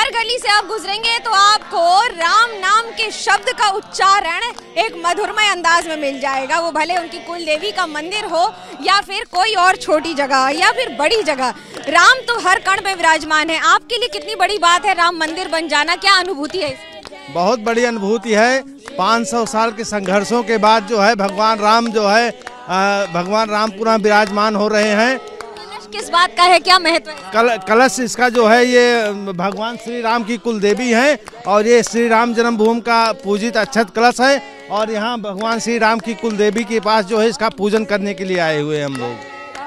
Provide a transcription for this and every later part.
हर गली से आप गुजरेंगे तो आपको राम नाम के शब्द का उच्चारण एक मधुरमय अंदाज में मिल जाएगा। वो भले उनकी कुल देवी का मंदिर हो या फिर कोई और छोटी जगह या फिर बड़ी जगह, राम तो हर कण में विराजमान है। आपके लिए कितनी बड़ी बात है राम मंदिर बन जाना, क्या अनुभूति है? बहुत बड़ी अनुभूति है। 500 साल के संघर्षों के बाद जो है भगवान राम जो है भगवान राम पुनः विराजमान हो रहे हैं। किस बात का है, क्या महत्व है? कलश इसका जो है ये भगवान श्री राम की कुल देवी है और ये श्री राम जन्मभूमि का पूजित अक्षत कलश है और यहाँ भगवान श्री राम की कुल देवी के पास जो है इसका पूजन करने के लिए आए हुए हम लोग।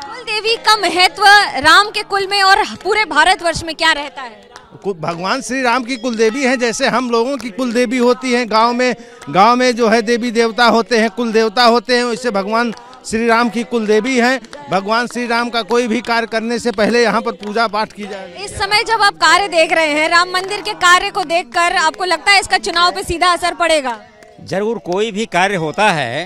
कुल देवी का महत्व राम के कुल में और पूरे भारतवर्ष में क्या रहता है? भगवान श्री राम की कुल देवी है, जैसे हम लोगों की कुल देवी होती है, गांव में जो है देवी देवता होते हैं, कुल देवता होते हैं, वैसे भगवान श्री राम की कुल देवी है। भगवान श्री राम का कोई भी कार्य करने से पहले यहाँ पर पूजा पाठ की जाए। इस समय जब आप कार्य देख रहे हैं, राम मंदिर के कार्य को देखकर आपको लगता है इसका चुनाव पे सीधा असर पड़ेगा? जरूर, कोई भी कार्य होता है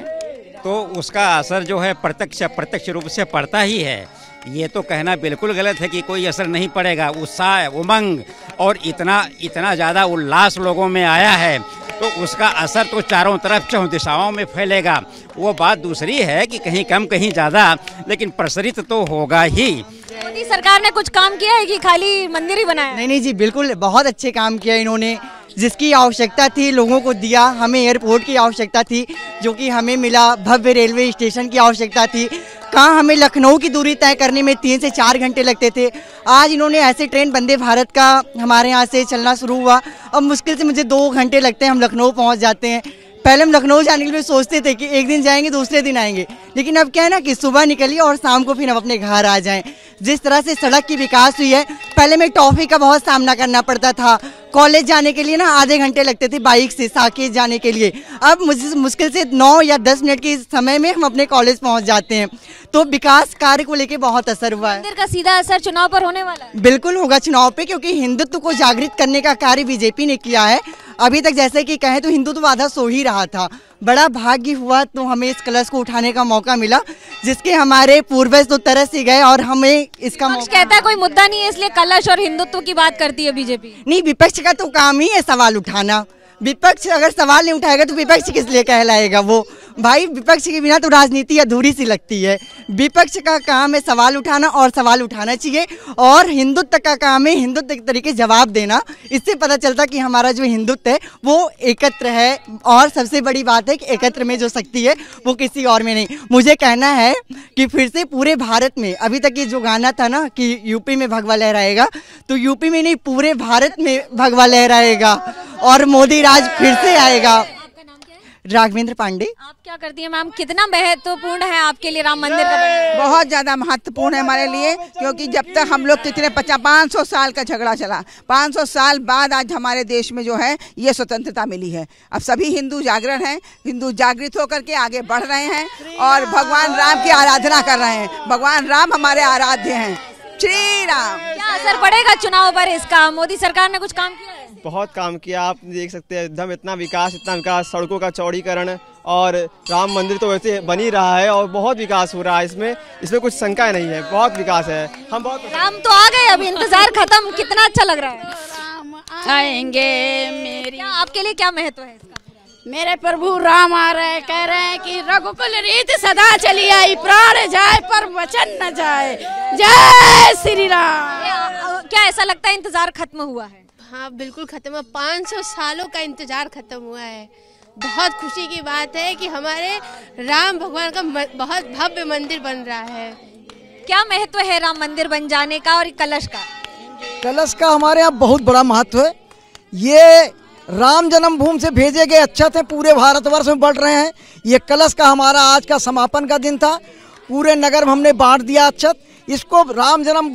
तो उसका असर जो है प्रत्यक्ष रूप से पड़ता ही है। ये तो कहना बिल्कुल गलत है कि कोई असर नहीं पड़ेगा। उत्साह, उमंग और इतना ज़्यादा उल्लास लोगों में आया है तो उसका असर तो चारों तरफ, चौं दिशाओं में फैलेगा। वो बात दूसरी है कि कहीं कम कहीं ज़्यादा, लेकिन प्रसरित तो होगा ही। मोदी सरकार ने कुछ काम किया है कि खाली मंदिर ही बनाया? नहीं जी, बिल्कुल बहुत अच्छे काम किया इन्होंने। जिसकी आवश्यकता थी लोगों को दिया। हमें एयरपोर्ट की आवश्यकता थी जो कि हमें मिला, भव्य रेलवे स्टेशन की आवश्यकता थी। कहाँ हमें लखनऊ की दूरी तय करने में 3 से 4 घंटे लगते थे, आज इन्होंने ऐसे ट्रेन वंदे भारत का हमारे यहाँ से चलना शुरू हुआ। अब मुश्किल से मुझे 2 घंटे लगते हैं, हम लखनऊ पहुँच जाते हैं। पहले हम लखनऊ जाने के लिए सोचते थे कि एक दिन जाएंगे दूसरे दिन आएंगे, लेकिन अब क्या है ना कि सुबह निकलिए और शाम को फिर हम अपने घर आ जाएं। जिस तरह से सड़क की विकास हुई है, पहले में ट्रैफिक का बहुत सामना करना पड़ता था। कॉलेज जाने के लिए ना आधे घंटे लगते थे बाइक से साकेत जाने के लिए, अब मुझे मुश्किल से 9 या 10 मिनट के समय में हम अपने कॉलेज पहुंच जाते हैं। तो विकास कार्य को लेके बहुत असर हुआ है। मंदिर का सीधा असर चुनाव पर होने वाला है? बिल्कुल होगा चुनाव पे, क्योंकि हिंदुत्व को जागृत करने का कार्य बीजेपी ने किया है। अभी तक जैसे कि कहें तो हिंदुत्व आधा सो ही रहा था। बड़ा भाग्य हुआ तो हमें इस कलश को उठाने का मौका मिला, जिसके हमारे पूर्वज तो तरस ही गए और हमें इसका मौका। कहता है कोई मुद्दा नहीं है इसलिए कलश और हिंदुत्व की बात करती है बीजेपी। नहीं, विपक्ष का तो काम ही है सवाल उठाना। विपक्ष अगर सवाल नहीं उठाएगा तो विपक्ष किस लिए कहलाएगा वो? भाई विपक्ष के बिना तो राजनीति अधूरी सी लगती है। विपक्ष का काम है सवाल उठाना और सवाल उठाना चाहिए, और हिंदुत्व का काम है हिंदुत्व के तरीके जवाब देना। इससे पता चलता कि हमारा जो हिंदुत्व है वो एकत्र है, और सबसे बड़ी बात है कि एकत्र में जो शक्ति है वो किसी और में नहीं। मुझे कहना है कि फिर से पूरे भारत में, अभी तक ये जो गाना था ना कि यूपी में भगवा लहराएगा, तो यूपी में नहीं पूरे भारत में भगवा लहराएगा और मोदी राज फिर से आएगा। राघवेंद्र पांडे। आप क्या करती हैं मैम, कितना महत्वपूर्ण है आपके लिए राम मंदिर का बनना? बहुत ज़्यादा महत्वपूर्ण है हमारे लिए, क्योंकि जब तक हम लोग कितने 500 साल का झगड़ा चला, 500 साल बाद आज हमारे देश में जो है ये स्वतंत्रता मिली है। अब सभी हिंदू जागरण हैं, हिंदू जागृत होकर के आगे बढ़ रहे हैं और भगवान राम की आराधना कर रहे हैं। भगवान राम हमारे आराध्य हैं, श्री राम। क्या असर पड़ेगा चुनाव पर इसका? मोदी सरकार ने कुछ काम किया है? बहुत काम किया, आप देख सकते हैं एकदम इतना विकास, सड़कों का चौड़ीकरण, और राम मंदिर तो वैसे बन ही रहा है और बहुत विकास हो रहा है। इसमें कुछ शंका नहीं है, बहुत विकास है। हम बहुत राम तो आ गए, अभी इंतजार खत्म। कितना अच्छा लग रहा है। राम आएंगे मेरी। आपके लिए क्या महत्व है इसका? मेरे प्रभु राम आ रहे, कह रहे हैं कि रघुकुल रीत सदा चली आई, प्राण जाए पर वचन न जाए, जय श्री राम। क्या ऐसा लगता है इंतजार खत्म हुआ है? हाँ बिल्कुल खत्म हुआ, 500 सालों का इंतजार खत्म हुआ है। बहुत खुशी की बात है कि हमारे राम भगवान का बहुत भव्य मंदिर बन रहा है। क्या महत्व है राम मंदिर बन जाने का और कलश का? कलश का हमारे यहाँ बहुत बड़ा महत्व है। ये राम जन्मभूमि से भेजे गए अक्षत हैं, पूरे भारतवर्ष में बढ़ रहे हैं। ये कलश का हमारा आज का समापन का दिन था। पूरे नगर में हमने बांट दिया अक्षत। इसको राम जन्म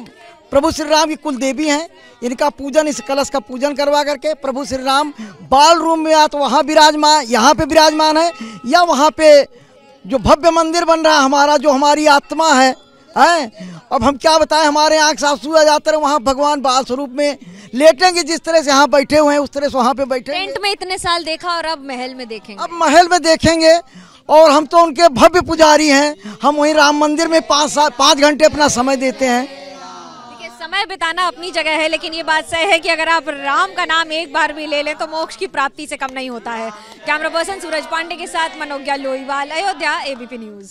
प्रभु श्री राम की कुल देवी हैं, इनका पूजन, इस कलश का पूजन करवा करके प्रभु श्री राम बाल रूप में या तो वहाँ विराजमान, यहाँ पे विराजमान है, या वहाँ पे जो भव्य मंदिर बन रहा है हमारा, जो हमारी आत्मा है। अब हम क्या बताएं, हमारे आँख से आंसू आ जाते हैं। वहाँ भगवान बाल स्वरूप में लेटेंगे, जिस तरह से यहाँ बैठे हुए हैं उस तरह से वहाँ पे बैठे। टेंट में इतने साल देखा और अब महल में देखेंगे। अब महल में देखेंगे, और हम तो उनके भव्य पुजारी हैं। हम वहीं राम मंदिर में 5 घंटे अपना समय देते हैं। समय बिताना अपनी जगह है, लेकिन ये बात सही है कि अगर आप राम का नाम एक बार भी ले लें तो मोक्ष की प्राप्ति से कम नहीं होता है। कैमरा पर्सन सूरज पांडे के साथ मनोज्ञा लोईवाल, अयोध्या, एबीपी न्यूज।